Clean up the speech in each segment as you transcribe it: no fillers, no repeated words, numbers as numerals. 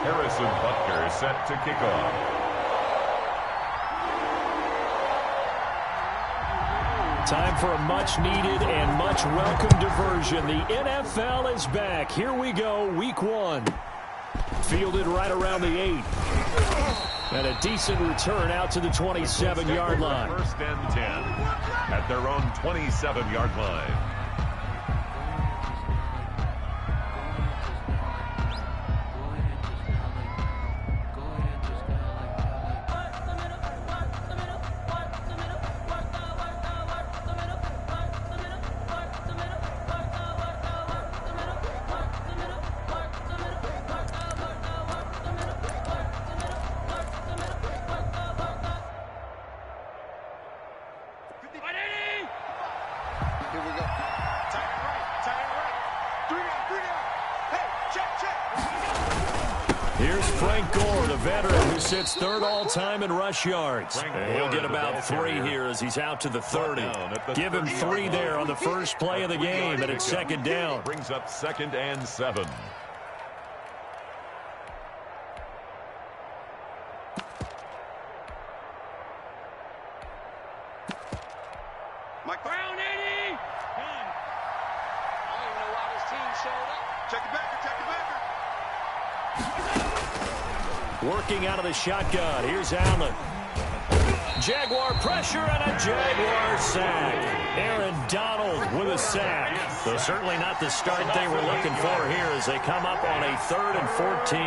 Harrison Butker set to kick off. Time for a much-needed and much-welcome diversion. The NFL is back. Here we go, Week 1. Fielded right around the 8. And a decent return out to the 27-yard line. First and 10 at their own 27-yard line. Here we go. Tight end right. Tight end right. Three down. Hey, check. Here's Frank Gore, the veteran who sits third all-time in rush yards. He'll get about 3 here as he's out to the 30. Give him 3 there on the first play of the game, and it's second down. Brings up 2nd and 7. Mike Brown, 80. I don't even know why this team showed up. Check the backer. Working out of the shotgun. Here's Allen. Jaguar pressure and a Jaguar sack. Aaron Donald with a sack. Though certainly not the start they were looking for here as they come up on a 3rd and 14.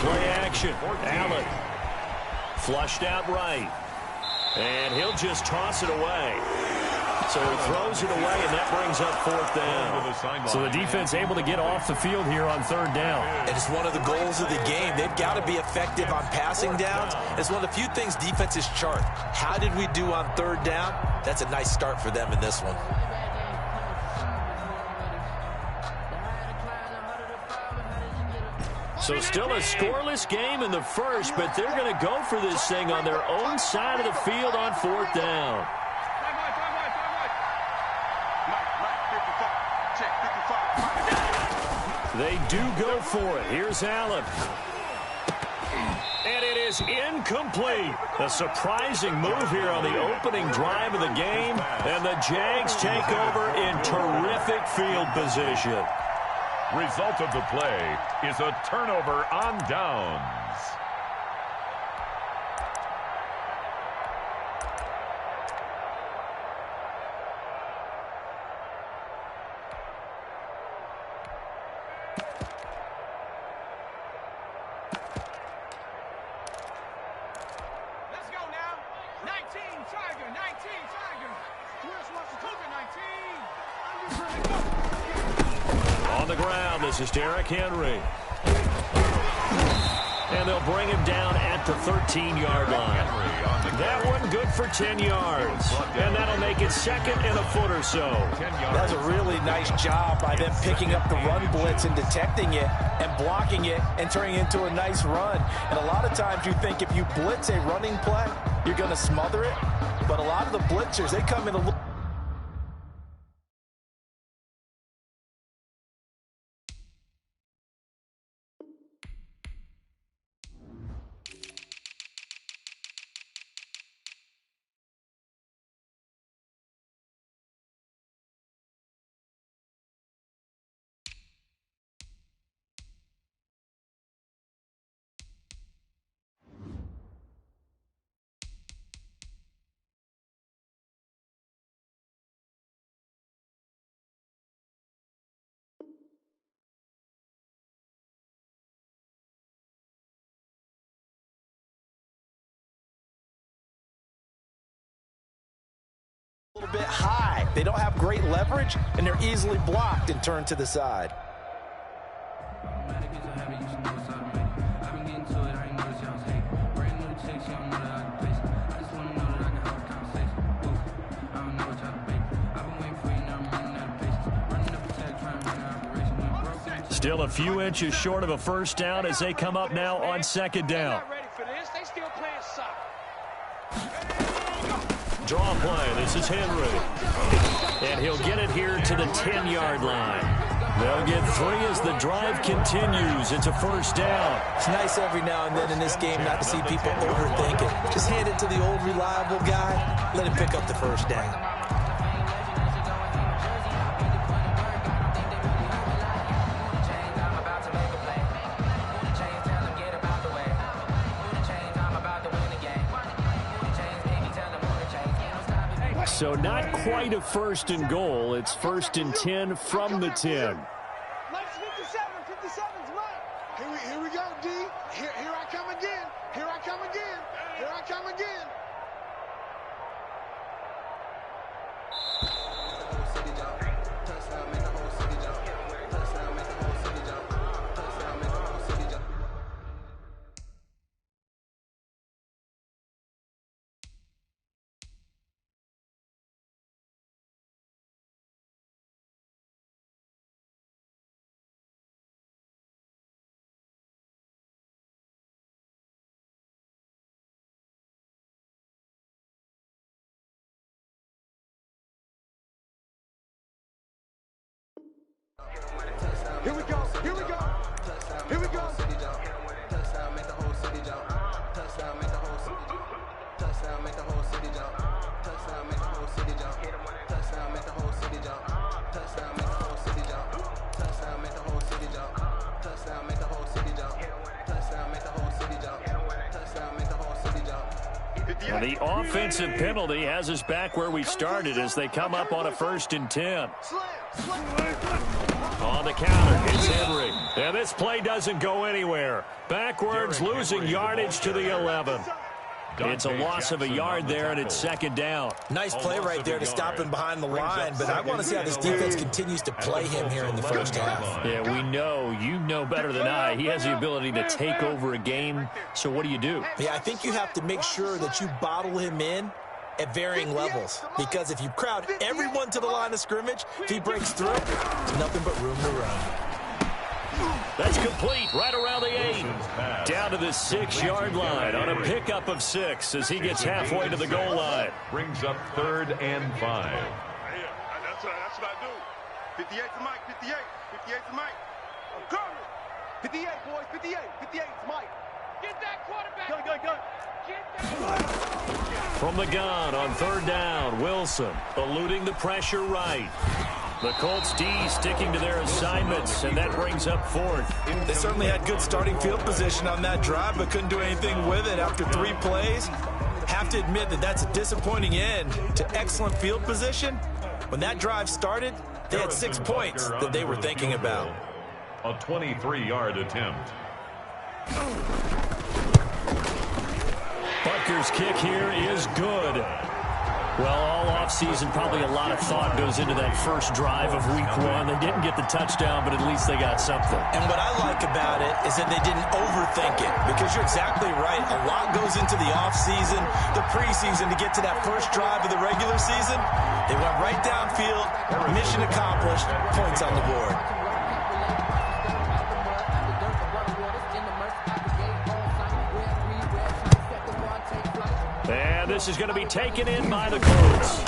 Play action. Allen. Flushed out right. And he'll just toss it away. So he throws it away, and that brings up 4th down. So the defense able to get off the field here on 3rd down. And it's one of the goals of the game. They've got to be effective on passing downs. It's one of the few things defenses chart. How did we do on 3rd down? That's a nice start for them in this one. So still a scoreless game in the first, but they're going to go for this thing on their own side of the field on 4th down. They do go for it. Here's Allen. And it is incomplete. A surprising move here on the opening drive of the game. And the Jags take over in terrific field position. Result of the play is a turnover on downs. Let's go now. 19, Tiger. 19, Tiger. Where's Cougar, 19? On the ground, this is Derrick Henry. And they'll bring him down at the 13-yard line. That one good for 10 yards. And that'll make it 2nd and a foot or so. That's a really nice job by them picking up the run blitz and detecting it and blocking it and turning it into a nice run. And a lot of times you think if you blitz a running play, you're going to smother it. But a lot of the blitzers, they come in a little... little bit high. They don't have great leverage, and they're easily blocked and turned to the side. Still a few inches short of a first down as they come up now on 2nd down. Draw play. This is Henry. And he'll get it here to the 10-yard line. They'll get 3 as the drive continues. It's a first down. It's nice every now and then in this game not to see people overthink it. Just hand it to the old reliable guy. Let him pick up the first down. So not quite a first and goal. It's first and 10 from the 10. Let's 57's mine. Here we go, D. Here I come again. Here I come again. Here I come again. Here we go. Here we go. Here we go. Touchdown, make the whole city jump. Touchdown, make the whole city jump. Touchdown, make the whole city jump. Touchdown, make the whole city jump. Touchdown, make the whole city jump. Touchdown, make the whole city jump. Touchdown, make the whole city jump. Touchdown, make the whole city jump. Touchdown, make the whole city jump. Touchdown, make the whole city jump. Well, the offensive penalty has us back where we started as they come up on a first and 10. On the counter, it's Henry. And this play doesn't go anywhere. Backwards, losing yardage to the 11. It's a loss of a yard there, and it's second down. Nice play right there to stop him behind the line, but I want to see how this defense continues to play him here in the first half. Yeah, we know. You know better than I. He has the ability to take over a game, so what do you do? Yeah, I think you have to make sure that you bottle him in at varying levels, because if you crowd everyone to the line of scrimmage, if he breaks through, there's nothing but room to run. That's complete right around the 8. Down to the 6-yard line on a pickup of 6 as he gets halfway to the goal line. Brings up 3rd and 5. Yeah, that's what I do. 58 to Mike, 58. 58 to Mike. I'm coming. 58, boys, 58. 58 to Mike. Get that quarterback. Go. From the gun on 3rd down, Wilson eluding the pressure right. The Colts D sticking to their assignments, and that brings up 4th. They certainly had good starting field position on that drive, but couldn't do anything with it after 3 plays. Have to admit that that's a disappointing end to excellent field position. When that drive started, they had 6 points that they were thinking about. A 23-yard attempt. Butker's kick here is good. Well, all offseason, probably a lot of thought goes into that first drive of week 1. They didn't get the touchdown, but at least they got something. And what I like about it is that they didn't overthink it, because you're exactly right. A lot goes into the offseason, the preseason to get to that first drive of the regular season. They went right downfield, mission accomplished, points on the board. And this is going to be taken in by the Colts.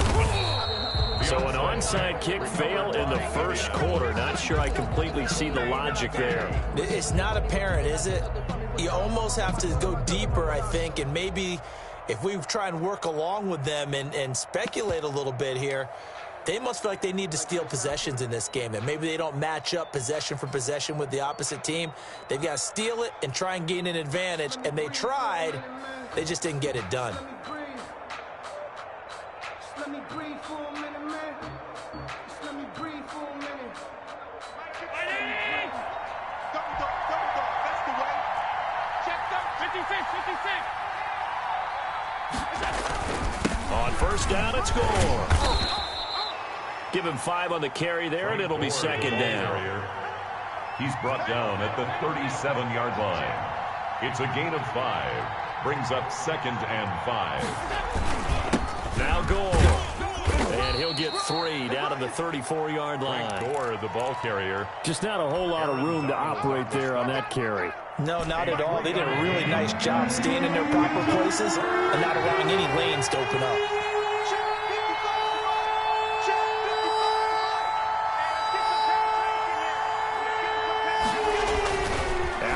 So an onside kick fail in the first quarter. Not sure I completely see the logic there. It's not apparent, is it? You almost have to go deeper, I think, and maybe if we try and work along with them and speculate a little bit here, they must feel like they need to steal possessions in this game, and maybe they don't match up possession for possession with the opposite team. They've got to steal it and try and gain an advantage, and they tried. They just didn't get it done. Let me breathe for a minute, man. Just let me breathe for a minute. Double dog. That's the way. Check up. 56. On first down, it's Gore. Give him 5 on the carry there, and it'll be second down. He's brought down at the 37-yard line. It's a gain of 5. Brings up 2nd and 5. Now Gore. And he'll get 3 down to the 34-yard line. Gore, the ball carrier. Just not a whole lot of room to operate there on that carry. No, not at all. They did a really nice job staying in their proper places and not allowing any lanes to open up.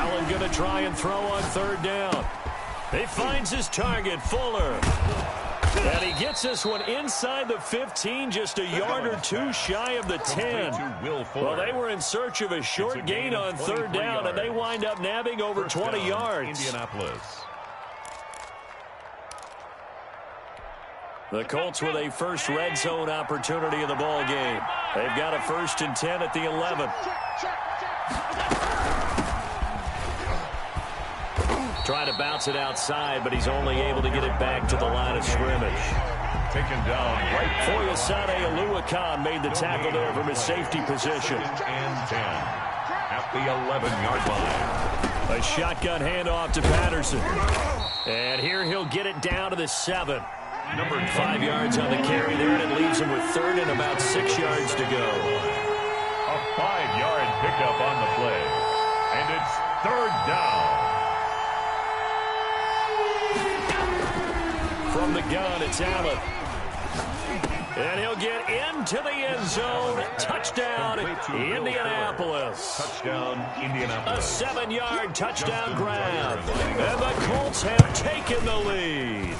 Allen going to try and throw on third down. He finds his target, Fuller. And he gets this one inside the 15, just a yard or two shy of the 10. Well, they were in search of a short gain on third down, and they wind up nabbing over 20 yards. Indianapolis. The Colts with a first red zone opportunity in the ball game. They've got a 1st and 10 at the 11. Trying to bounce it outside, but he's only able to get it back to the line of scrimmage. Taken down right. Foyesade Oluwakan made the tackle there from his safety position. And 10 at the 11-yard line. A shotgun handoff to Patterson. And here he'll get it down to the 7. Number 5 yards on the carry there, and it leaves him with 3rd and about 6 yards to go. A 5-yard pickup on the play. And it's 3rd down. From the gun, it's Allen. And he'll get into the end zone. Touchdown, Indianapolis. Touchdown, Indianapolis. A 7-yard touchdown grab. And the Colts have taken the lead.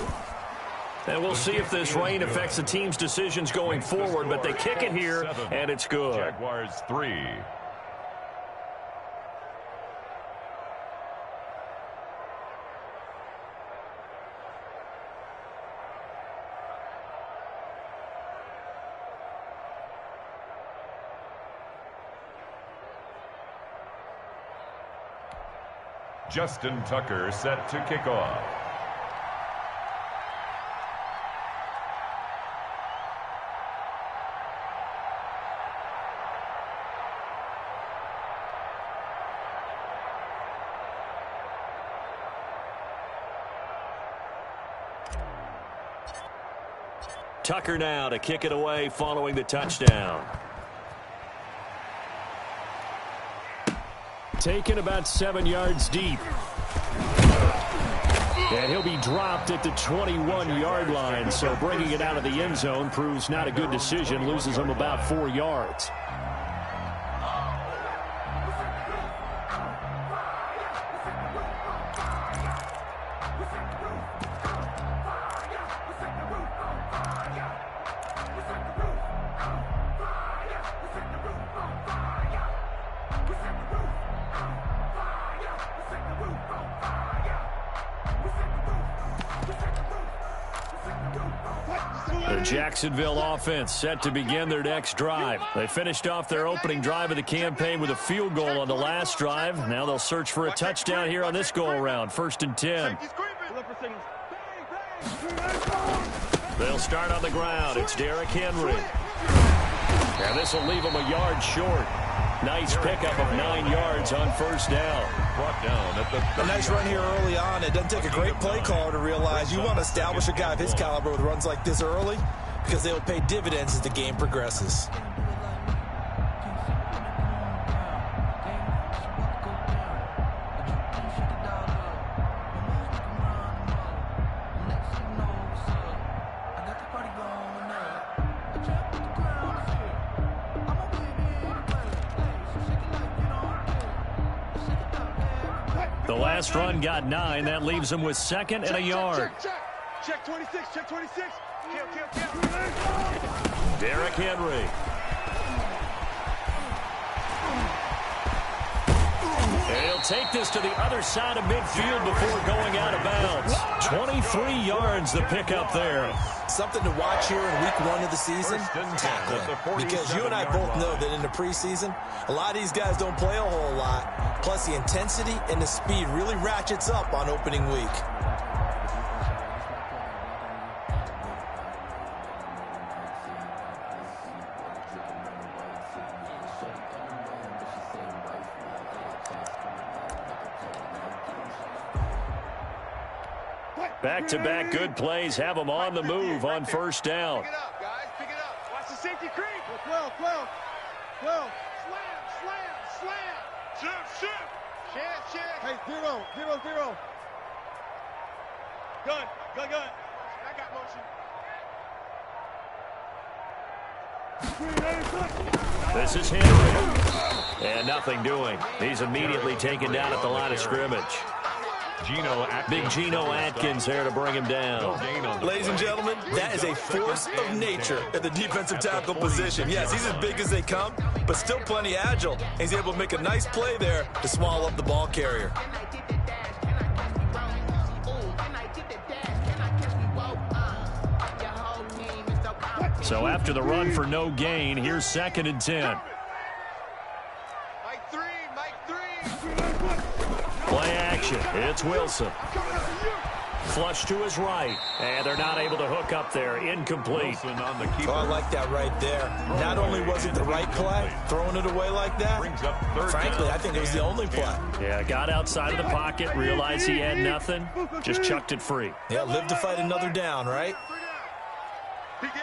And we'll see if this rain affects the team's decisions going forward, but they kick it here, and it's good. Jaguars 3. Justin Tucker set to kick off. Tucker now to kick it away following the touchdown. Taken about 7 yards deep. And he'll be dropped at the 21-yard line, so bringing it out of the end zone proves not a good decision, loses him about 4 yards. The Jacksonville offense set to begin their next drive. They finished off their opening drive of the campaign with a field goal on the last drive. Now they'll search for a touchdown here on this go-around. 1st and 10. They'll start on the ground. It's Derrick Henry. And this will leave them a yard short. Nice pickup of 9 yards on 1st down. Brought down at the a nice run here early on. It doesn't take a great play caller to realize you want to establish a guy of his caliber with runs like this early because they will pay dividends as the game progresses. The last run got 9. That leaves him with 2nd and a yard. Check 26, check 26. Derrick Henry. And he'll take this to the other side of midfield before going out of bounds. 23 yards the pickup there. Something to watch here in week 1 of the season, tackling. Because you and I both know that in the preseason, a lot of these guys don't play a whole lot. Plus the intensity and the speed really ratchets up on opening week. Back-to-back good plays have them on the move on 1st down. Pick it up, guys. Pick it up. Watch the safety creep. 12. Slam. Shoot. Chance. Hey, 0. Gun. I got motion. This is Henry. And nothing doing. He's immediately taken down at the line of scrimmage. Big Geno Atkins there to bring him down. Ladies and gentlemen, that is a force of nature at the defensive tackle position. Yes, he's as big as they come, but still plenty agile. He's able to make a nice play there to swallow up the ball carrier. So after the run for no gain, here's 2nd and 10. Play action. It's Wilson. Flush to his right. And they're not able to hook up there. Incomplete. Oh, I like that right there. Not only was it the right play, throwing it away like that, frankly, I think it was the only play. Yeah, got outside of the pocket, realized he had nothing, just chucked it free. Yeah, live to fight another down, right? Be good.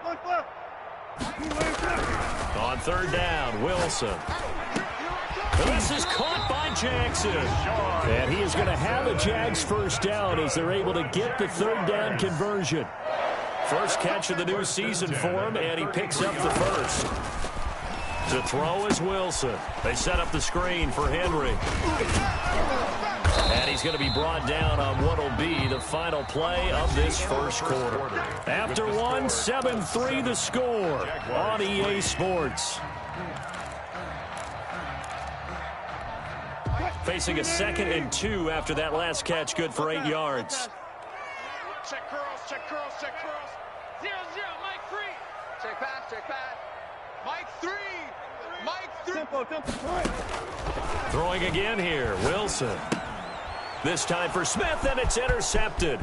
One left. On 3rd down, Wilson. This is caught by Jackson. And he is going to have a Jags first down as they're able to get the 3rd down conversion. First catch of the new season for him, and he picks up the first. To throw is Wilson. They set up the screen for Henry. And he's going to be brought down on what will be the final play of this first quarter. After 7-3 the score on EA Sports. Facing a 2nd and 2 after that last catch, good for 8 yards. Check curls. 0-0, Mike 3. Check pass. Mike 3. Tempo. Throwing again here, Wilson. This time for Smith, and it's intercepted.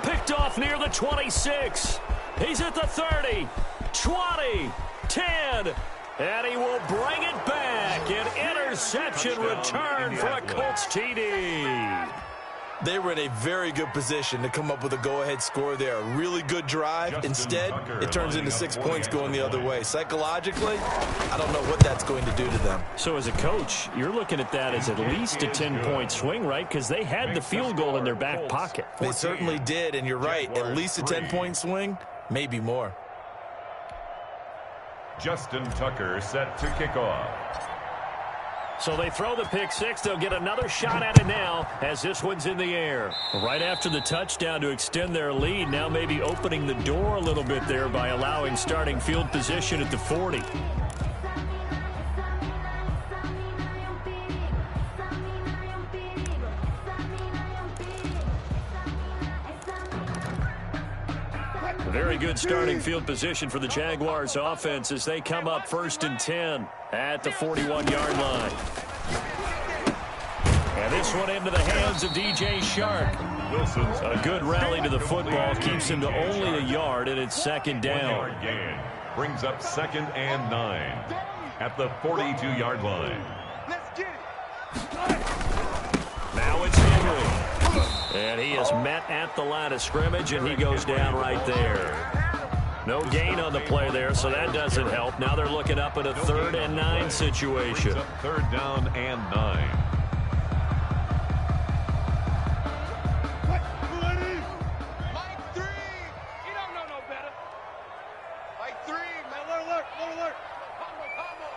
Picked off near the 26. He's at the 30, 20, 10, and he will bring it back. An interception return for a Colts TD. They were in a very good position to come up with a go-ahead score there. A really good drive. Instead, it turns into 6 points going the other way. Psychologically, I don't know what that's going to do to them. So as a coach, you're looking at that as at least a 10-point swing, right? Because they had the field goal in their back pocket. They certainly did, and you're right. At least a 10-point swing, maybe more. Justin Tucker set to kick off. So they throw the pick six. They'll get another shot at it now as this one's in the air. Right after the touchdown to extend their lead, now maybe opening the door a little bit there by allowing starting field position at the 40. Very good starting field position for the Jaguars offense as they come up 1st and 10 at the 41-yard line. And this one into the hands of DJ Shark. Wilson's a good rally to the football, keeps him to only a yard, and it's 2nd down. Gain brings up 2nd and 9 at the 42-yard line. Let's get it. Now it's Henry. And he is met at the line of scrimmage, and he goes down right there. No gain on the play there, so that doesn't help. Now they're looking up at a 3rd and 9 situation. 3rd down and 9. Mike 3. You don't know no better. Mike 3. Alert. Combo.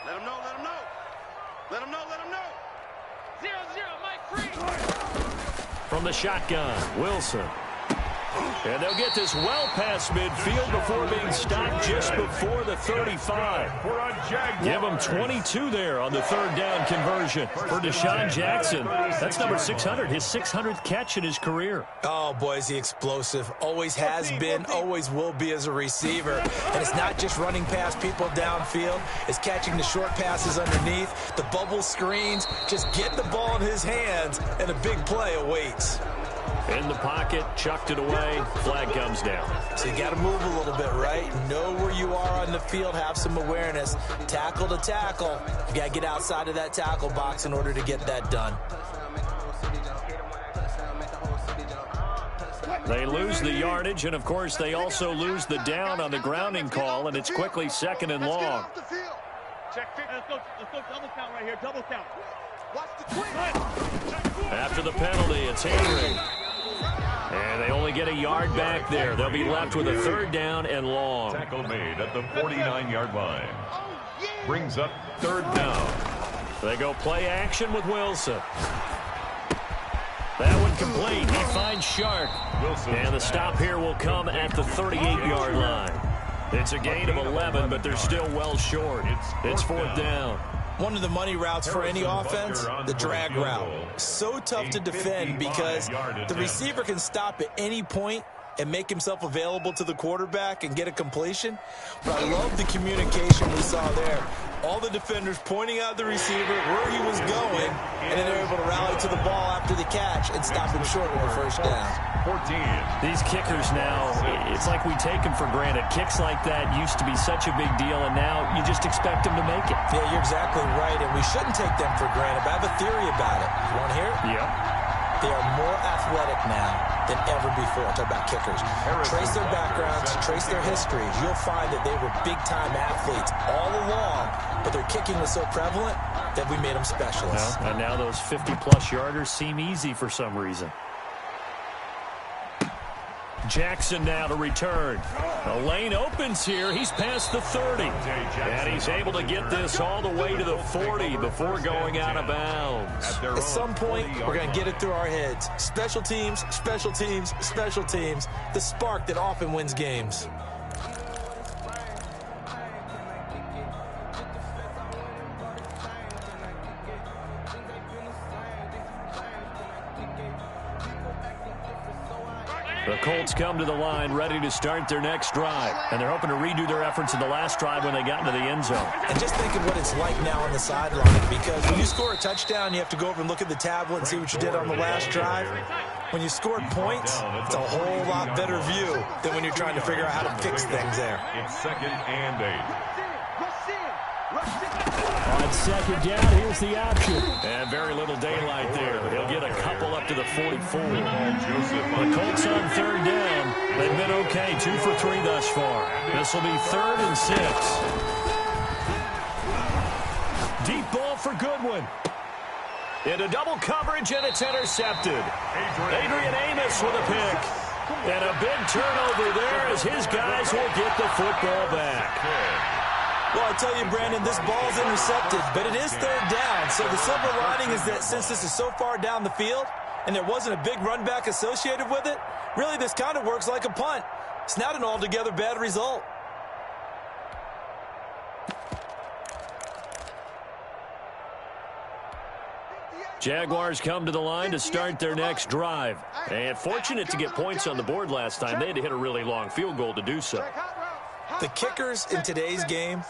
Let him know. 0-0, Mike 3. From the shotgun, Wilson. And they'll get this well past midfield before being stopped just before the 35. Give them 22 there on the 3rd down conversion for Deshaun Jackson. That's number 600, his 600th catch in his career. Oh, boy, is he explosive. Always has been, always will be as a receiver. And it's not just running past people downfield. It's catching the short passes underneath, the bubble screens. Just get the ball in his hands, and a big play awaits. In the pocket, chucked it away, flag comes down. So you got to move a little bit, right? Know where you are on the field, have some awareness. Tackle to tackle. You got to get outside of that tackle box in order to get that done. They lose the yardage, and of course they also lose the down on the grounding call, and it's quickly 2nd and long. Check. Let's go double count right here. Double count. After the penalty, it's Henry. And they only get a yard back there. They'll be left with a third down and long. Tackle made at the 49-yard line. Brings up third down. They go play action with Wilson. That one complete. He finds Shark. And the stop here will come at the 38-yard line. It's a gain of 11, but they're still well short. It's fourth down. One of the money routes for any offense, the drag route. So tough to defend because the receiver can stop at any point and make himself available to the quarterback and get a completion. But I love the communication we saw there. All the defenders pointing out the receiver where he was going, and then they're able to rally to the ball after the catch and stop him short of a first down. 14. These kickers now, it's like we take them for granted. Kicks like that used to be such a big deal, and now you just expect them to make it. Yeah, you're exactly right, and we shouldn't take them for granted. But I have a theory about it. You want to hear it? Yep. They are more athletic now than ever before. Talk about kickers. Trace their backgrounds, trace their histories. You'll find that they were big-time athletes all along, but their kicking was so prevalent that we made them specialists. Well, and now those 50-plus yarders seem easy for some reason. Jackson now to return. The lane opens here. He's past the 30. And he's able to get this all the way to the 40 before going out of bounds. At some point, we're going to get it through our heads. Special teams, special teams, special teams. The spark that often wins games. The Colts come to the line ready to start their next drive. And they're hoping to redo their efforts in the last drive when they got into the end zone. And just think of what it's like now on the sideline, because when you score a touchdown, you have to go over and look at the tablet and see what you did on the last drive. When you scored points, it's a whole lot better view than when you're trying to figure out how to fix things there. It's 2nd and 8. On second down, here's the option. And very little daylight there. He'll get a couple up to the 44. The Colts on third down. They've been okay, 2 for 3 thus far. This will be 3rd and 6. Deep ball for Goodwin. Into double coverage, and it's intercepted. Adrian Amos with a pick. And a big turnover there as his guys will get the football back. Well, I tell you, Brandon, this ball's intercepted, but it is 3rd down. So the silver lining is that since this is so far down the field and there wasn't a big run back associated with it, really this kind of works like a punt. It's not an altogether bad result. Jaguars come to the line to start their next drive. And fortunate to get points on the board last time. They had to hit a really long field goal to do so. The kickers in today's game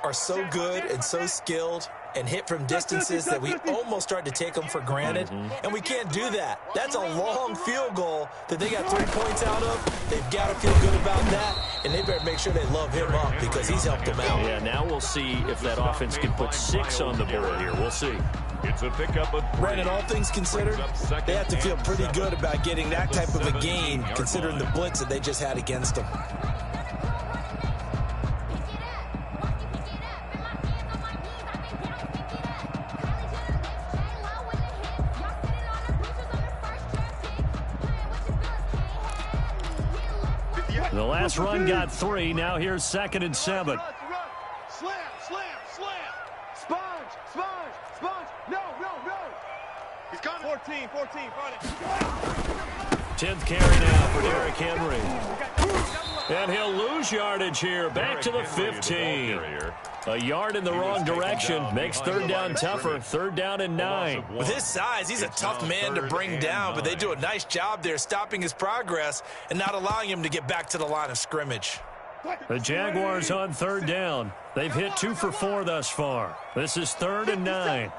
are so good and so skilled and hit from distances that we almost start to take them for granted. And we can't do that. That's a long field goal that they got 3 points out of. They've got to feel good about that, and they better make sure they love him up because he's helped them out. Yeah, now we'll see if that offense can put 6 on the board here. We'll see. It's a pickup of 3. Brandon, all things considered, they have to feel pretty good about getting that type of a gain considering the blitz that they just had against them. The last run got 3. Now here's 2nd and 7. Slam, slam, slam. Sponge, sponge, sponge. No. He's coming. 14, find it. 10th carry now for Derrick Henry. And he'll lose yardage here. Back to the 15. A yard in the wrong direction makes 3rd down tougher. 3rd down and 9. With his size, he's a tough man to bring down, but they do a nice job there stopping his progress and not allowing him to get back to the line of scrimmage. The Jaguars on 3rd down. They've hit 2 for 4 thus far. This is 3rd and 9.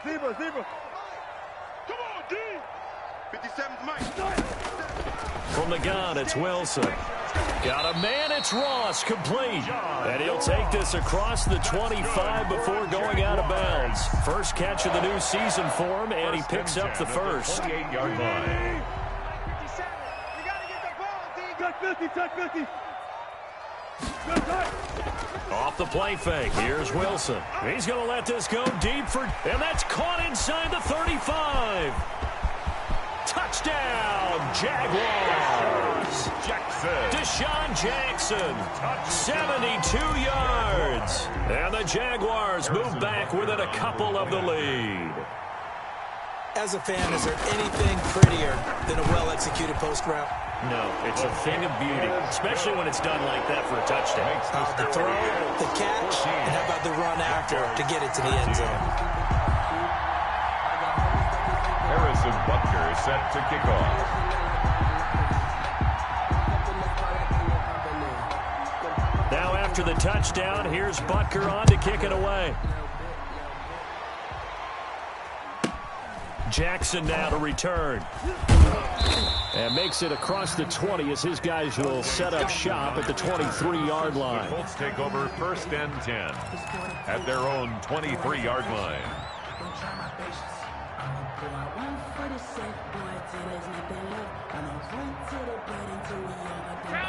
Zebra. Come on, D. 57's Mike. From the gun, it's Wilson. Got a man, it's Ross, complete. And he'll take this across the 25 before going out of bounds. First catch of the new season for him, and he picks up the first. 28-yard line. 57. You got to get the ball, D. Touch 50. Good touch. Off the play fake. Here's Wilson. He's going to let this go deep and that's caught inside the 35. Touchdown, Jaguars. Deshaun Jackson, 72 yards. And the Jaguars move back within a couple of the lead. As a fan, is there anything prettier than a well-executed post route? No, it's a thing of beauty, especially when it's done like that for a touchdown. The throw, the catch, and how about the run after to get it to the end zone? Harrison Butker set to kick off. Now after the touchdown, here's Butker on to kick it away. Jackson now to return. And makes it across the 20 as his guys will set up shop at the 23-yard line. The Colts take over 1st and 10 at their own 23-yard line.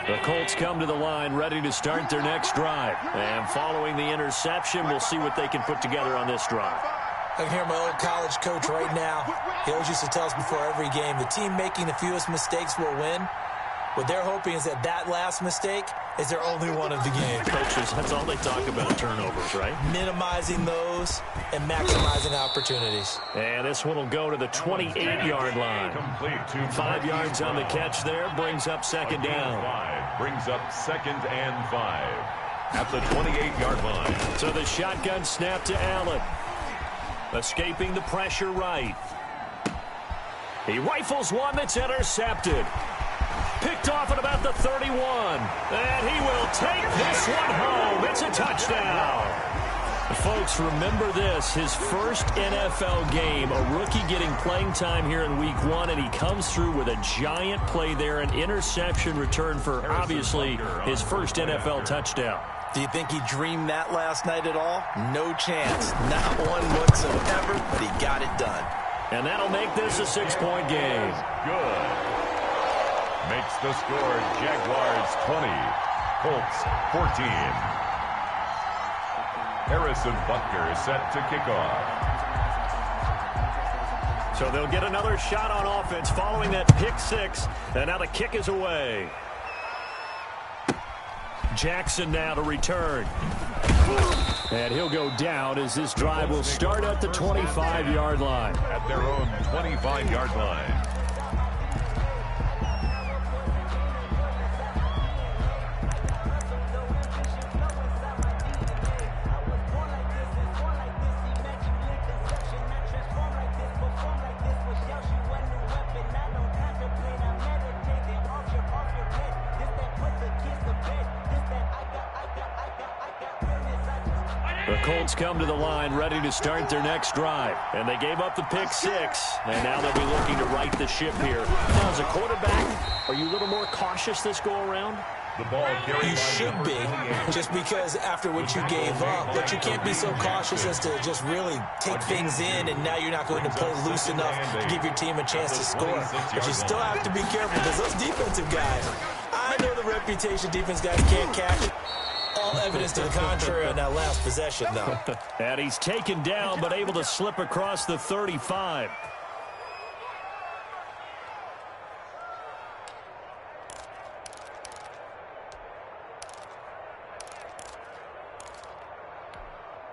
The Colts come to the line ready to start their next drive. And following the interception, we'll see what they can put together on this drive. I can hear my old college coach right now. He always used to tell us before every game, the team making the fewest mistakes will win. What they're hoping is that last mistake is their only one of the game. Coaches, that's all they talk about, turnovers, right? Minimizing those and maximizing opportunities. And this one will go to the 28-yard line. 5 yards on the catch there, brings up 2nd down. Brings up 2nd and 5 at the 28-yard line. So the shotgun snap to Allen. Escaping the pressure right. He rifles one that's intercepted. Picked off at about the 31. And he will take this one home. It's a touchdown. Folks, remember this. His first NFL game, a rookie getting playing time here in week 1, and he comes through with a giant play there, an interception return for, obviously, his first NFL touchdown. Do you think he dreamed that last night at all? No chance. Not one whatsoever, but he got it done. And that'll make this a 6-point game. Good. Makes the score Jaguars 20, Colts 14. Harrison Butker set to kick off. So they'll get another shot on offense following that pick 6. And now the kick is away. Jackson now to return. And he'll go down as this drive will start at the 25-yard line. At their own 25-yard line. The Colts come to the line ready to start their next drive. And they gave up the pick 6. And now they'll be looking to right the ship here. Now, as a quarterback, are you a little more cautious this go-around? The ball you should be, just because after what you gave up, but you can't be so cautious as to just really take things in, and now you're not going to play loose enough to give your team a chance to score. But you still have to be careful because those defensive guys, I know the reputation defense guys can't catch. All evidence to the contrary on that last possession, though. And he's taken down, but able to slip across the 35.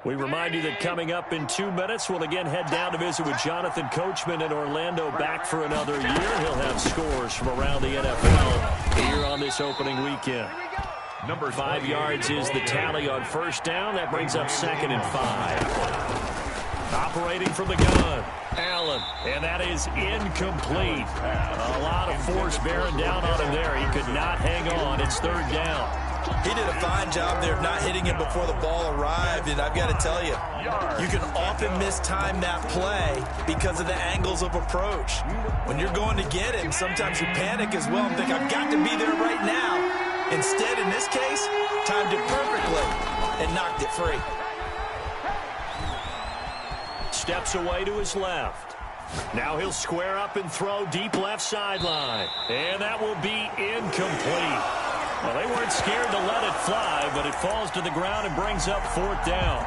We remind you that coming up in 2 minutes, we'll again head down to visit with Jonathan Coachman in Orlando, back for another year. He'll have scores from around the NFL here on this opening weekend. Number 5 yards is the tally on first down. That brings up 2nd and 5. Operating from the gun, Allen, and that is incomplete. A lot of force bearing down on him there. He could not hang on. It's 3rd down. He did a fine job there of not hitting him before the ball arrived, and I've got to tell you, you can often mistime that play because of the angles of approach. When you're going to get him, sometimes you panic as well and think, I've got to be there right now. Instead, in this case, timed it perfectly and knocked it free. Steps away to his left. Now he'll square up and throw deep left sideline. And that will be incomplete. Well, they weren't scared to let it fly, but it falls to the ground and brings up 4th down.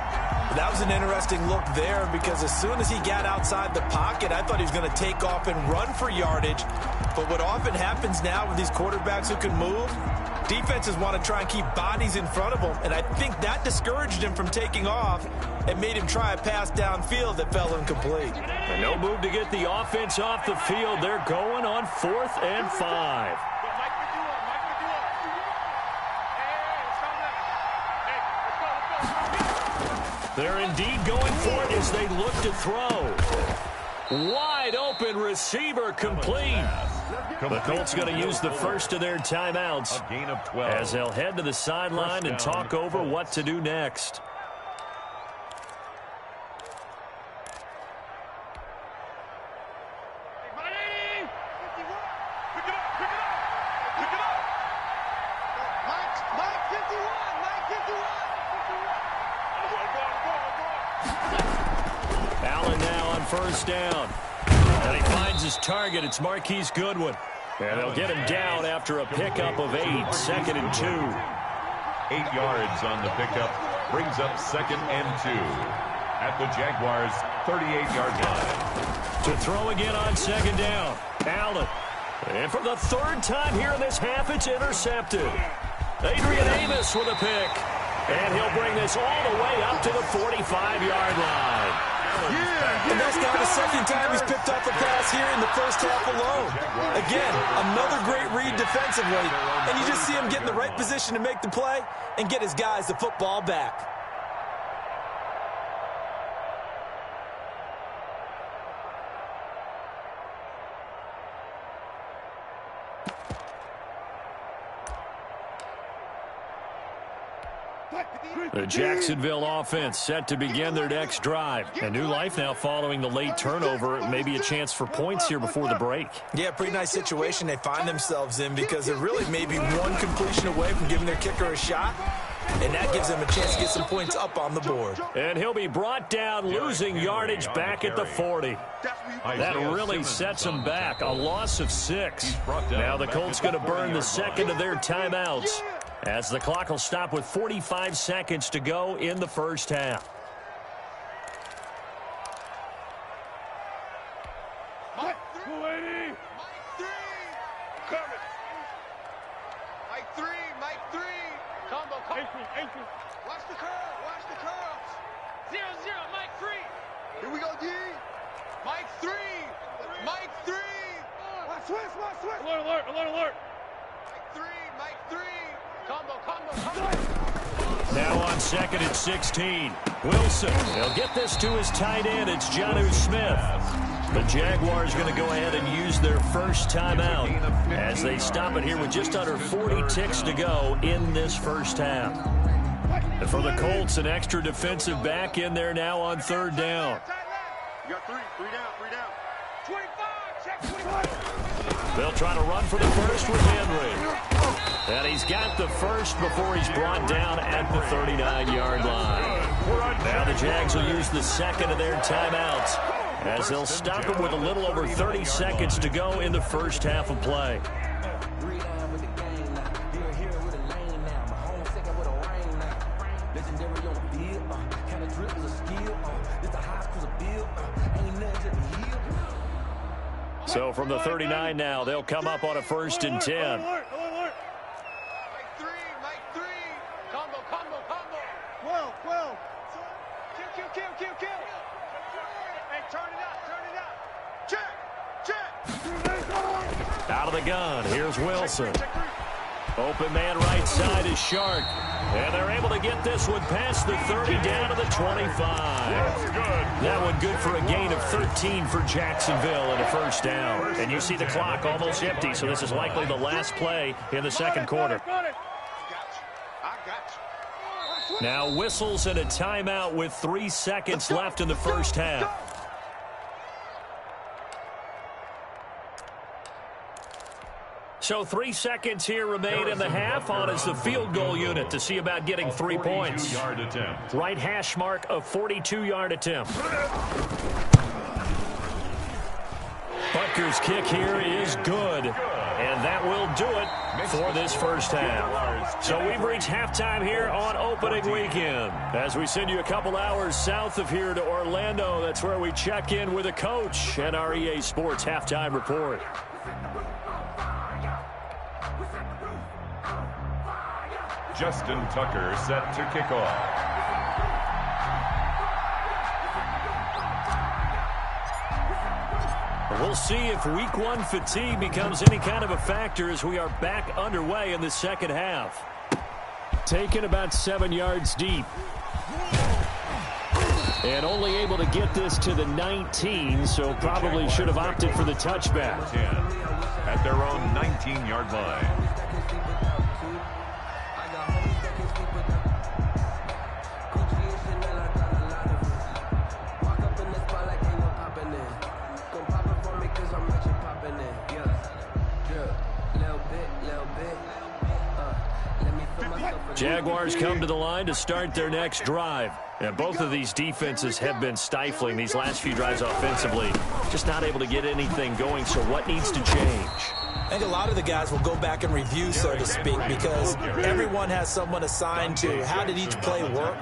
That was an interesting look there because as soon as he got outside the pocket, I thought he was going to take off and run for yardage. But what often happens now with these quarterbacks who can move, defenses want to try and keep bodies in front of them, and I think that discouraged him from taking off and made him try a pass downfield that fell incomplete. And no move to get the offense off the field. They're going on 4th and 5. They're indeed going for it as they look to throw. Wide open receiver complete. The Colts going to use the first of their timeouts A gain of 12. as they'll head to the sideline and talk over what to do next. Allen now on 1st down. And he finds his target. It's Marquise Goodwin. And they'll get him down after a pickup of 8, 2nd and 2. 8 yards on the pickup. Brings up 2nd and 2. At the Jaguars' 38-yard line. To throw again on 2nd down. Allen. And for the 3rd time here in this half, it's intercepted. Adrian Amos with a pick. And he'll bring this all the way up to the 45-yard line. And that's now the 2nd time he's picked up a pass here in the first half alone. Again, another great read defensively. And you just see him get in the right position to make the play and get his guys the football back. The Jacksonville offense set to begin their next drive. A new life now following the late turnover. Maybe a chance for points here before the break. Yeah, pretty nice situation they find themselves in because they're really maybe one completion away from giving their kicker a shot. And that gives them a chance to get some points up on the board. And he'll be brought down, losing yardage back at the 40. That really sets them back. A loss of 6. Now the Colts going to burn the 2nd of their timeouts, as the clock will stop with 45 seconds to go in the first half. Mike 3. Coming. Mike 3. Combo. Watch the curls. 0-0, Mike 3. Here we go, D. Mike 3. Watch switch. Alert. Mike 3. Combo. Now on 2nd and 16. Wilson. They'll get this to his tight end. It's Jonnu Smith. The Jaguars going to go ahead and use their first timeout as they stop it here with just under 40 ticks to go in this first half. And for the Colts, an extra defensive back in there now on 3rd down. You got 3 down. 25, check 25. They'll try to run for the first with Henry. And he's got the first before he's brought down at the 39-yard line. Now the Jags will use the 2nd of their timeouts, as they'll stop him with a little over 30 seconds to go in the first half of play. So from the 39 now, they'll come up on a 1st and 10. Mike 3. Combo. 12. Kill. Hey, turn it out. Check. Out of the gun, here's Wilson. Open man right side is Shark. And they're able to get this one past the 30 down to the 25. That one good for a gain of 13 for Jacksonville and a first down. And you see the clock almost empty, so this is likely the last play in the second quarter. I got you. Now whistles and a timeout with 3 seconds left in the first half. So 3 seconds here remain in the half. On is the field goal unit to see about getting 3 points. 42-yard attempt. Right hash mark, a 42-yard attempt. But Tucker's kick here is good. And that will do it for this first half. So we've reached halftime here on opening weekend. As we send you a couple hours south of here to Orlando, that's where we check in with a coach and our EA Sports halftime report. Justin Tucker set to kick off. We'll see if week one fatigue becomes any kind of a factor as we are back underway in the second half. Taken about 7 yards deep. And only able to get this to the 19, so probably should have opted for the touchback. 10 at their own 19-yard line. Jaguars come to the line to start their next drive. And both of these defenses have been stifling these last few drives offensively. Just not able to get anything going, so what needs to change? I think a lot of the guys will go back and review, so to speak, because everyone has someone assigned to how did each play work.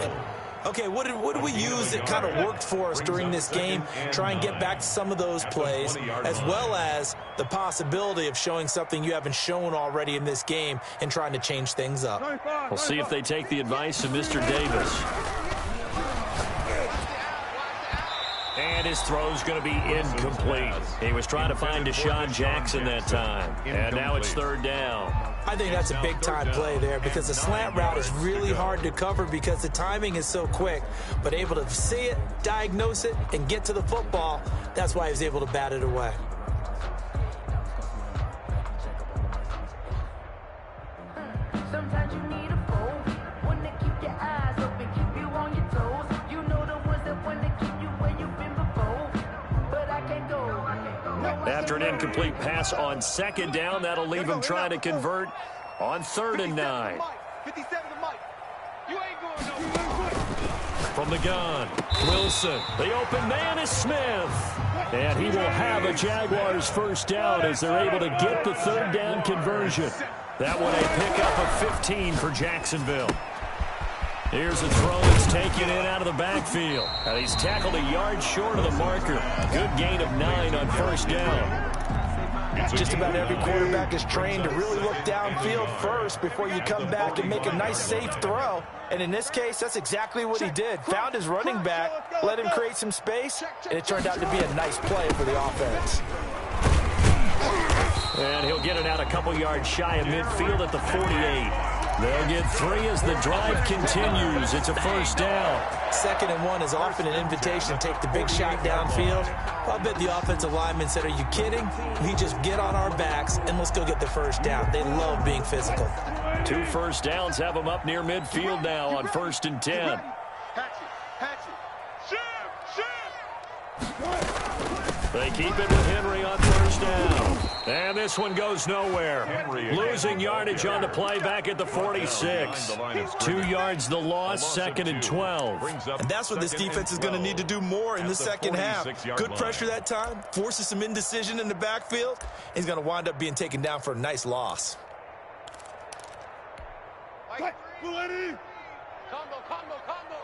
Okay, what did we use that kind of worked for us during this game? Try and get back to some of those plays, as well as the possibility of showing something you haven't shown already in this game and trying to change things up. We'll see if they take the advice of Mr. Davis. And his throw's going to be incomplete. He was trying to find Deshaun Jackson that time. And now it's third down. I think that's a big-time play there because the slant route is really hard to cover because the timing is so quick. But able to see it, diagnose it, and get to the football, that's why he was able to bat it away. Sometimes you need a foe, one to keep your eyes open, keep you on your toes. You know the ones that want to keep you where you've been before. But I can't go. After an incomplete pass on second down, that'll leave him trying to convert on 3rd and 9. 57 to Mike. You ain't going nowhere. From the gun, Wilson. The open man is Smith. And he will have a Jaguars first down as they're able to get the 3rd down conversion. That one a pickup of 15 for Jacksonville. Here's a throw that's taken in out of the backfield. And he's tackled a yard short of the marker. Good gain of 9 on first down. Just about every quarterback is trained to really look downfield first before you come back and make a nice, safe throw. And in this case, that's exactly what he did. Found his running back, let him create some space, and it turned out to be a nice play for the offense. And he'll get it out a couple yards shy of midfield at the 48. They'll get 3 as the drive continues. It's a first down. 2nd and 1 is often an invitation to take the big shot downfield. I bet the offensive lineman said, are you kidding? We just get on our backs and let's go get the first down. They love being physical. 2 first downs have them up near midfield now on 1st and 10. They keep it with Henry on first down. And this one goes nowhere. Losing yardage on the play back at the 46. 2 yards the loss, 2nd and 12. And that's what this defense is going to need to do more in the second half. Good pressure that time, forces some indecision in the backfield. He's going to wind up being taken down for a nice loss. Combo.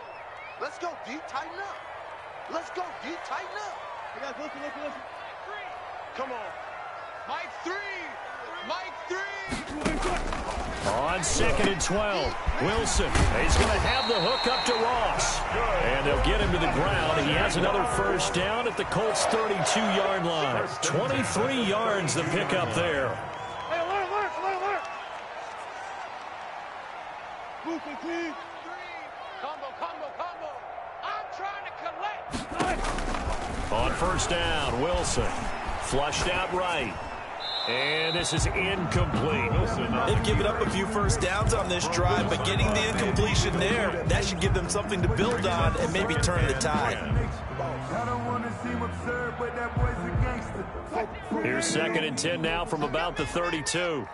Let's go, D. Tighten up. Let's go, D. Tighten up. Listen. Come on. Mike 3. On 2nd and 12, Wilson. He's going to have the hook up to Ross. And they'll get him to the ground. He has another first down at the Colts' 32-yard line. 23 yards the pickup there. Hey, alert. Move quickly. Combo. I'm trying to collect. On first down, Wilson. Flushed out right. And this is incomplete. They've given up a few first downs on this drive, but getting the incompletion there, that should give them something to build on and maybe turn the tide. Here's 2nd and 10 now from about the 32. Double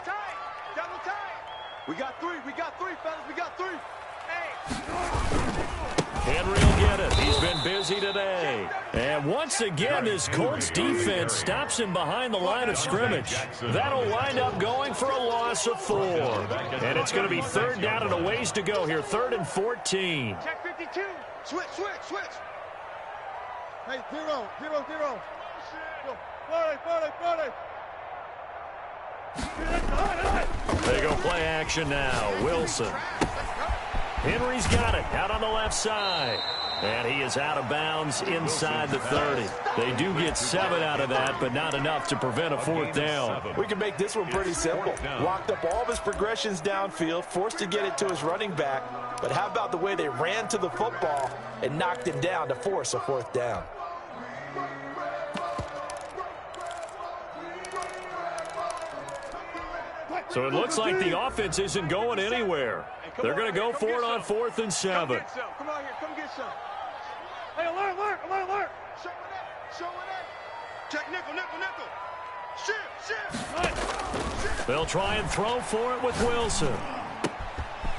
time. We got three, fellas. We got 3. Hey. Henry will get it. He's been busy today. And once again, this Colts defense stops him behind the line of scrimmage. That'll wind up going for a loss of 4. And it's going to be 3rd down and a ways to go here. 3rd and 14. Check 52. Switch. Hey, 0. They go play action now. Wilson. Henry's got it out on the left side. And he is out of bounds inside the 30. They do get 7 out of that, but not enough to prevent a 4th down. We can make this one pretty simple. Locked up all of his progressions downfield, forced to get it to his running back. But how about the way they ran to the football and knocked him down to force a 4th down? So it looks like the offense isn't going anywhere. They're going to go for it on 4th and 7. Come on here, come get some. Hey, alert. Show it up. Check nickel. Shift. They'll try and throw for it with Wilson.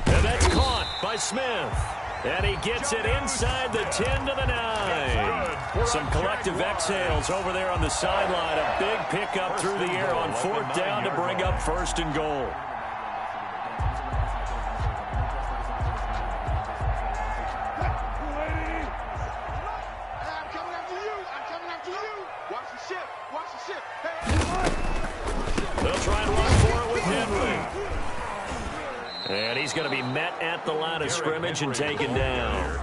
And that's caught by Smith. And he gets it inside the 10 to the 9. Some collective exhales over there on the sideline. A big pickup through the air on 4th down to bring up 1st and goal. I'm coming after you. Watch the ship. They'll try and run for it with Henry. And he's going to be met at the line of scrimmage and taken down.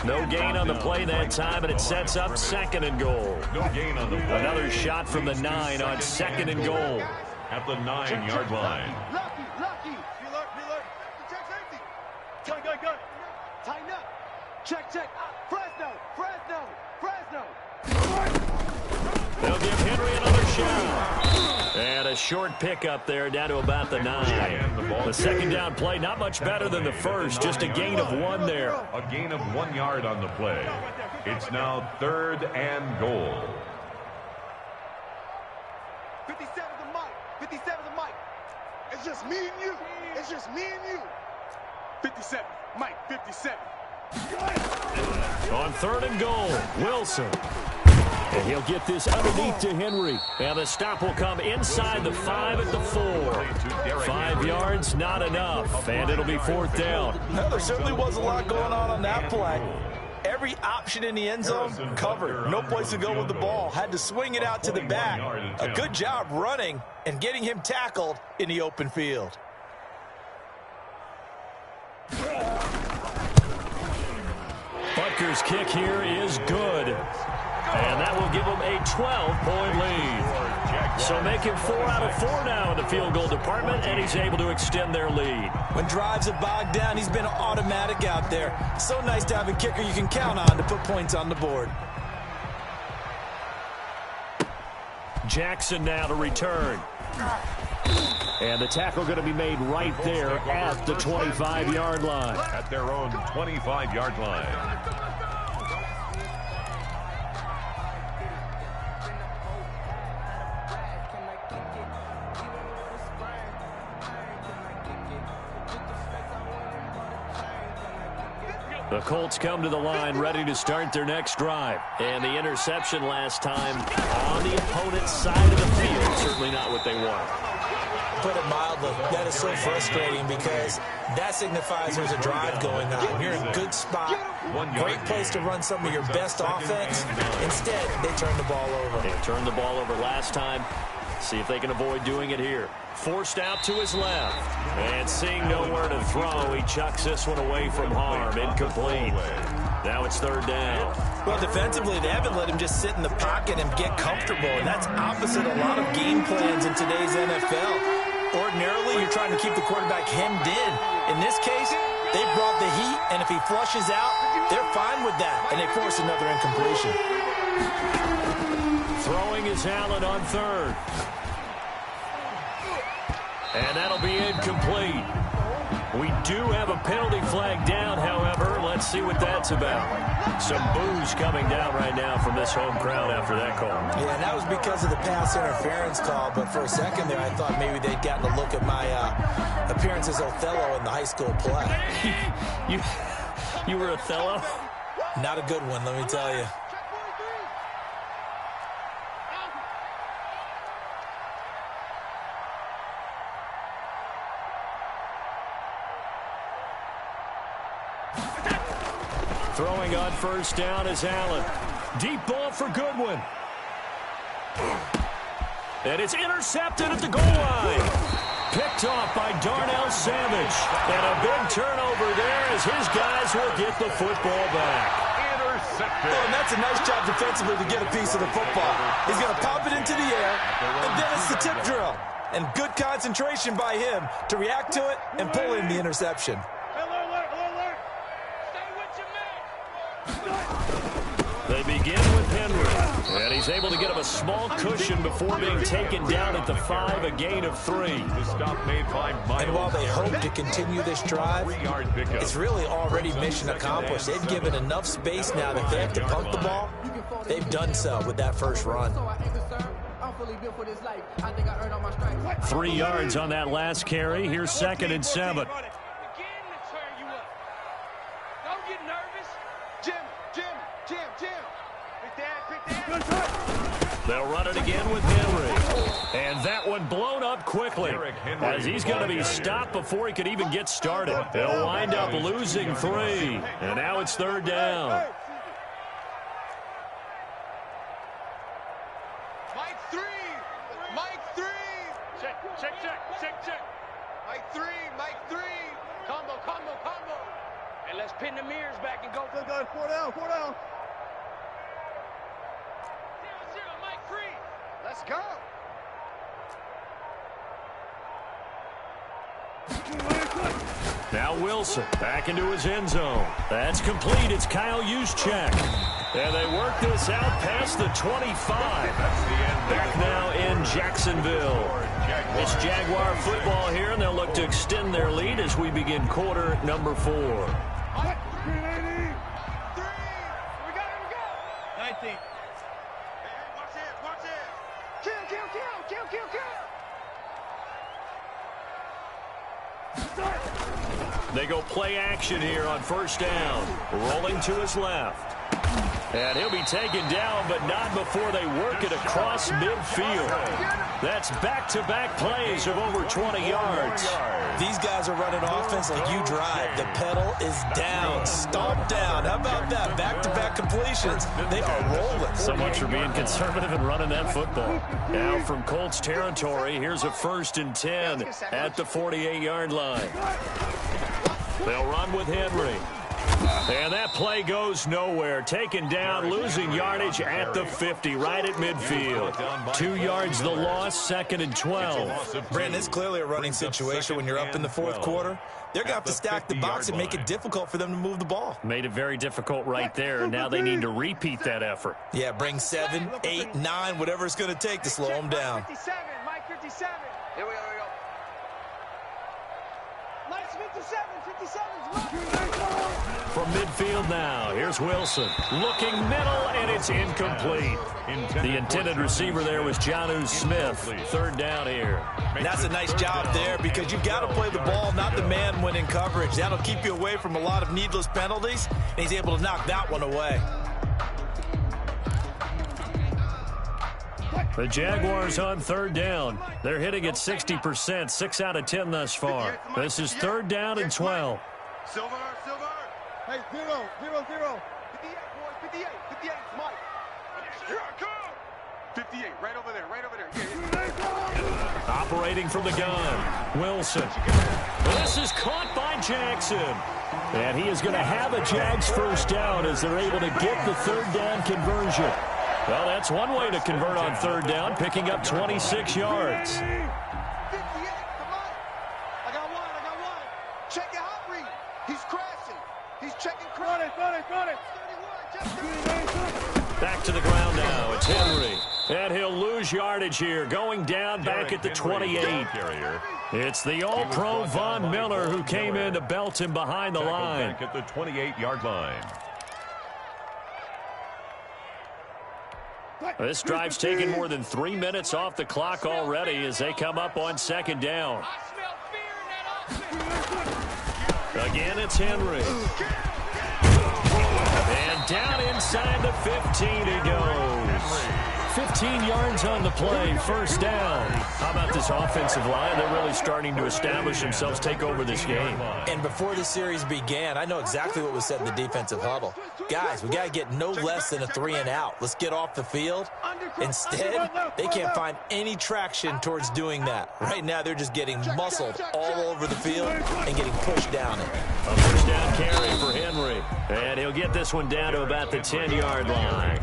No gain on the play that time, and it sets up 2nd and goal. No gain on the play. Another shot from the 9 on 2nd and goal. At the 9-yard line. Lucky. Check safety. Go. Tighten up. Check. Fresno. They'll give Henry another shot. And a short pickup there down to about the 9. The 2nd down play, not much better than the first, just a gain of 1 there. A gain of 1 yard on the play. It's now 3rd and goal. 57 the mic. It's just me and you. 57. Mike, 57. On 3rd and goal, Wilson. And he'll get this underneath to Henry. And the stop will come inside the 5 at the 4. 5 yards, not enough. And it'll be 4th down. Well, there certainly was a lot going on that play. Every option in the end zone covered. No place to go with the ball. Had to swing it out to the back. A good job running and getting him tackled in the open field. Butker's kick here is good. And that will give them a 12-point lead. So making 4 out of 4 now in the field goal department, and he's able to extend their lead. When drives are bogged down, he's been automatic out there. So nice to have a kicker you can count on to put points on the board. Jackson now to return. And the tackle going to be made right there at the 25-yard line. At their own 25-yard line. The Colts come to the line ready to start their next drive. And the interception last time on the opponent's side of the field. Certainly not what they want. Put it mildly, that is so frustrating because that signifies there's a drive going on. You're in a good spot, great place to run some of your best offense. Instead, they turn the ball over. They turned the ball over last time. See if they can avoid doing it here. Forced out to his left. And seeing nowhere to throw, he chucks this one away from harm. Incomplete. Now it's 3rd down. Well, defensively, they haven't let him just sit in the pocket and get comfortable. And that's opposite a lot of game plans in today's NFL. Ordinarily, you're trying to keep the quarterback hemmed in. In this case, they brought the heat, and if he flushes out, they're fine with that. And they force another incompletion. Throwing is Allen on 3rd. And that'll be incomplete. We do have a penalty flag down, however. Let's see what that's about. Some boos coming down right now from this home crowd after that call. Yeah, and that was because of the pass interference call. But for a second there, I thought maybe they'd gotten a look at my appearance as Othello in the high school play. You were Othello? Not a good one, let me tell you. Throwing on first down is Allen. Deep ball for Goodwin. And it's intercepted at the goal line. Picked off by Darnell Savage. And a big turnover there as his guys will get the football back. Intercepted. Oh, and that's a nice job defensively to get a piece of the football. He's going to pop it into the air, and then it's the tip drill. And good concentration by him to react to it and pull in the interception. They begin with Henry, and he's able to get him a small cushion before being taken down at the 5, a gain of 3. The stop made by Miles. And while they hope to continue this drive, 3-yard pickup. it's really already mission accomplished. They've given enough space now that they have to punt the ball. They've done so with that first run. 3 yards on that last carry. Here's 2nd and 7. They'll run it again with Henry. And that one blown up quickly as he's going to be stopped before he could even get started. They'll wind up losing 3. And now it's 3rd down. Mike 3. Mike 3. Check. Mike 3. Mike 3. Combo. And let's pin the mirrors back and go. 4 down. Mike 3. Let's go. Now Wilson back into his end zone. That's complete. It's Kyle Juszczyk. And they work this out past the 25. Back now in Jacksonville. It's Jaguar football here, and they'll look to extend their lead as we begin quarter number 4. 19. Watch it. Kill. They go play action here on first down. Rolling to his left. And he'll be taken down, but not before they work it across midfield. That's back-to-back plays of over 20 yards. These guys are running offense like you drive. The pedal is down, stomped down. How about that? Back-to-back completions. They are rolling. So much for being conservative and running that football. Now from Colts territory, here's a 1st and 10 at the 48-yard line. They'll run with Henry. And that play goes nowhere. Taken down, losing yardage at the 50, right at midfield. 2 yards the loss, 2nd and 12. Brandon, it's clearly a running situation when you're up in the 4th quarter. They're going to have to stack the box and make it difficult for them to move the ball. Made it very difficult right there. Now they need to repeat that effort. Yeah, bring 7, 8, 9, whatever it's going to take to slow them down. 57, Mike 57. Here we go. Mike's 57, 57's From midfield now, here's Wilson. Looking middle, and it's incomplete. The intended receiver there was Jonnu Smith. 3rd down here. And that's a nice job there because you've got to play the ball, not the man when in coverage. That'll keep you away from a lot of needless penalties, and he's able to knock that one away. The Jaguars on 3rd down. They're hitting at 60%, 6 out of 10 thus far. This is 3rd down and 12. Silver. Hey, 0. 58, boys, 58, Mike. Here I come. 58, right over there. Yeah. Operating from the gun, Wilson. This is caught by Jackson. And he is going to have a Jags 1st down as they're able to get the 3rd down conversion. Well, that's one way to convert on 3rd down, picking up 26 yards. 58, come on. I got one. Check your hot read. He's crashing. He's checking credit. Run it. 31, Back to the ground now. It's Henry. And he'll lose yardage here, going down back at the 28. It's the All-Pro Von Miller who came in to belt him behind the line. Back at the 28-yard line. This drive's taken more than 3 minutes off the clock already as they come up on 2nd down. Again, it's Henry. And down inside the 15 he goes. 15 yards on the play, first down. How about this offensive line? They're really starting to establish themselves, take over this game. And before the series began, I know exactly what was said in the defensive huddle. Guys, we got to get no less than a 3-and-out. Let's get off the field. Instead, they can't find any traction towards doing that. Right now, they're just getting muscled all over the field and getting pushed down it. A first down carry for Henry. And he'll get this one down to about the 10-yard line.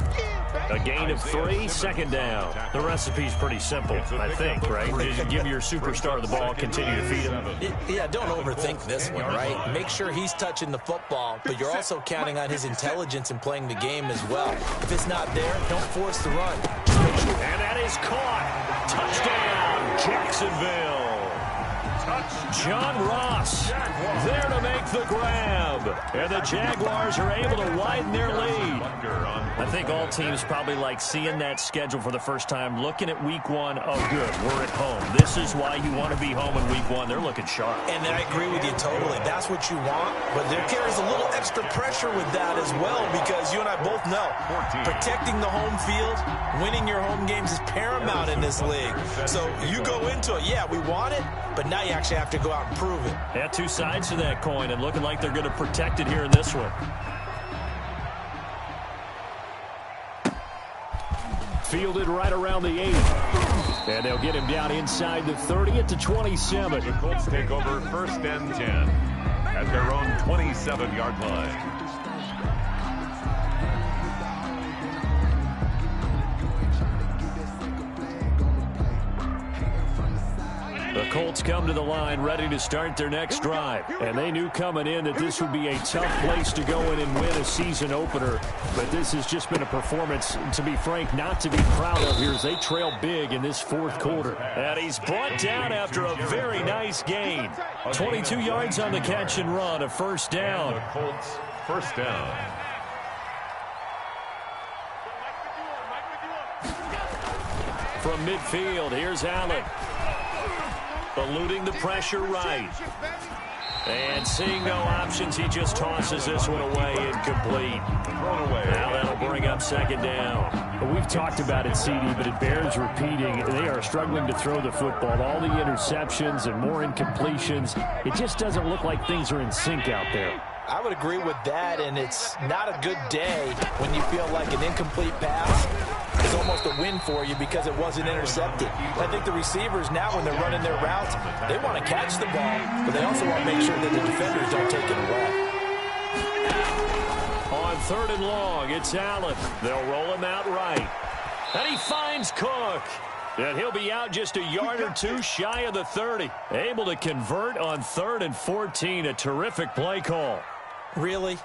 A gain of 3, second down. The recipe's pretty simple, I think, right? Just give your superstar the ball, continue to feed him. Yeah, don't overthink this one, right? Make sure he's touching the football, but you're also counting on his intelligence in playing the game as well. If it's not there, don't force the run. Just make sure. And that is caught. Touchdown, Jacksonville. John Ross there to make the grab. And the Jaguars are able to widen their lead. I think all teams probably like seeing that schedule for the first time, looking at week 1. Oh, good, we're at home. This is why you want to be home in week 1. They're looking sharp. And I agree with you totally. That's what you want. But there carries a little extra pressure with that as well, because you and I both know protecting the home field, winning your home games is paramount in this league. So you go into it, yeah, we want it, but now you actually have to go out and prove it. Yeah, two sides to that coin, and looking like they're going to protect it here in this one. Fielded right around the 8. And they'll get him down inside the 30 at the 27. The Colts take over first and 10 at their own 27-yard line. The Colts come to the line ready to start their next drive. And they knew coming in that this would be a tough place to go in and win a season opener. But this has just been a performance, to be frank, not to be proud of here as they trail big in this fourth quarter. And he's brought down after a very nice gain. 22 yards on the catch and run, a first down. The Colts first down. From midfield, here's Allen. Eluding the pressure right. And seeing no options, he just tosses this one away, incomplete. Thrown away. Now that'll bring up second down. Well, we've talked about it, CD, but it bears repeating. They are struggling to throw the football. All the interceptions and more incompletions. It just doesn't look like things are in sync out there. I would agree with that, and it's not a good day when you feel like an incomplete pass is almost a win for you because it wasn't intercepted. I think the receivers now, when they're running their routes, they want to catch the ball, but they also want to make sure that the defenders don't take it away. On third and long, it's Allen. They'll roll him out right. And he finds Cook. And he'll be out just a yard or two shy of the 30. Able to convert on 3rd and 14. A terrific play call. Really?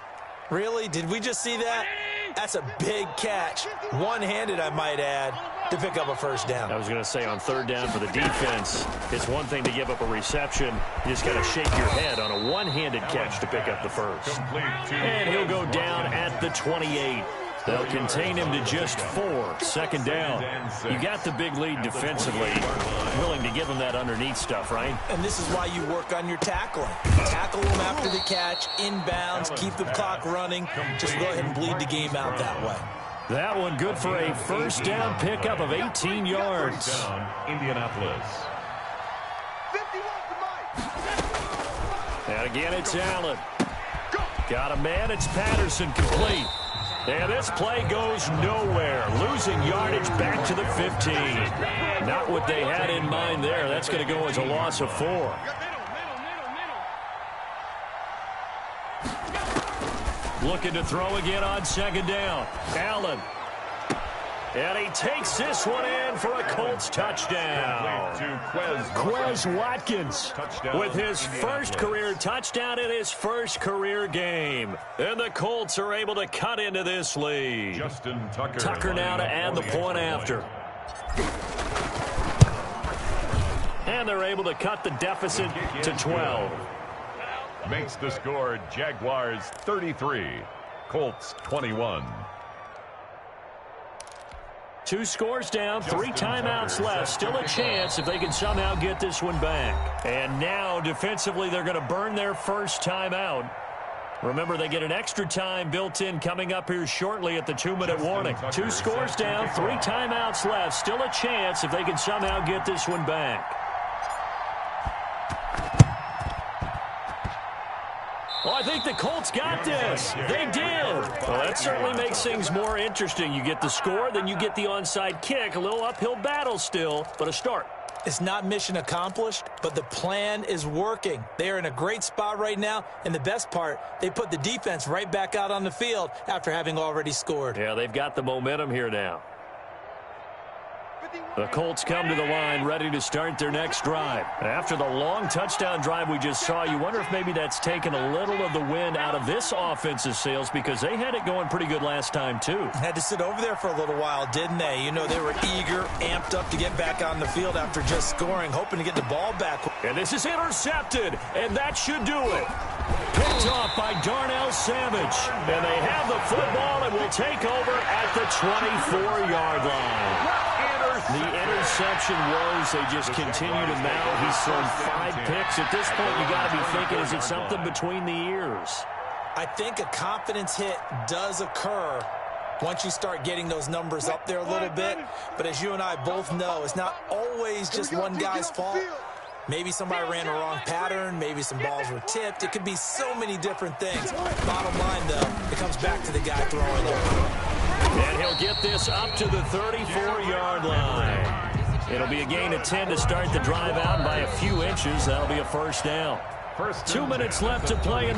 Really? Did we just see that? That's a big catch. One-handed, I might add, to pick up a first down. I was going to say on third down for the defense, it's one thing to give up a reception. You just got to shake your head on a one-handed catch to pick up the first. And he'll go down at the 28. They'll contain him to just 4. Second down. You got the big lead defensively. Willing to give him that underneath stuff, right? And this is why you work on your tackling. Tackle them after the catch, inbounds, keep the clock running. Just go ahead and bleed the game out that way. That one good for a first down pickup of 18 yards. First down, Indianapolis. And again, it's Allen. Got a man, it's Patterson, complete. And this play goes nowhere. Losing yardage back to the 15. Not what they had in mind there. That's going to go as a loss of 4. Looking to throw again on second down. Allen. And he takes this one in for a Colts touchdown. Quez Watkins with his first career touchdown in his first career game. And the Colts are able to cut into this lead. Justin Tucker now to add the point after. And they're able to cut the deficit to 12. Makes the score Jaguars 33, Colts 21. 2 scores down, 3 timeouts left. Still a chance if they can somehow get this one back. And now, defensively, they're going to burn their first timeout. Remember, they get an extra time built in coming up here shortly at the 2-minute warning. 2 scores down, 3 timeouts left. Still a chance if they can somehow get this one back. Oh, I think the Colts got this. They did. Well, that certainly makes things more interesting. You get the score, then you get the onside kick. A little uphill battle still, but a start. It's not mission accomplished, but the plan is working. They are in a great spot right now, and the best part, they put the defense right back out on the field after having already scored. Yeah, they've got the momentum here now. The Colts come to the line ready to start their next drive. After the long touchdown drive we just saw, you wonder if maybe that's taken a little of the wind out of this offense's sails because they had it going pretty good last time too. Had to sit over there for a little while, didn't they? You know, they were eager, amped up to get back on the field after just scoring, hoping to get the ball back. And this is intercepted, and that should do it. Picked off by Darnell Savage. And they have the football and will take over at the 24-yard line. The interception was they just continue to mount. He's thrown 5 picks. At this point, you got to be thinking, is it something between the ears? I think a confidence hit does occur once you start getting those numbers up there a little bit. But as you and I both know, it's not always just one guy's fault. Maybe somebody ran a wrong pattern. Maybe some balls were tipped. It could be so many different things. Bottom line, though, it comes back to the guy throwing it. And he'll get this up to the 34-yard line. It'll be a gain of 10 to start the drive out by a few inches. That'll be a first down. 2 minutes left to play in the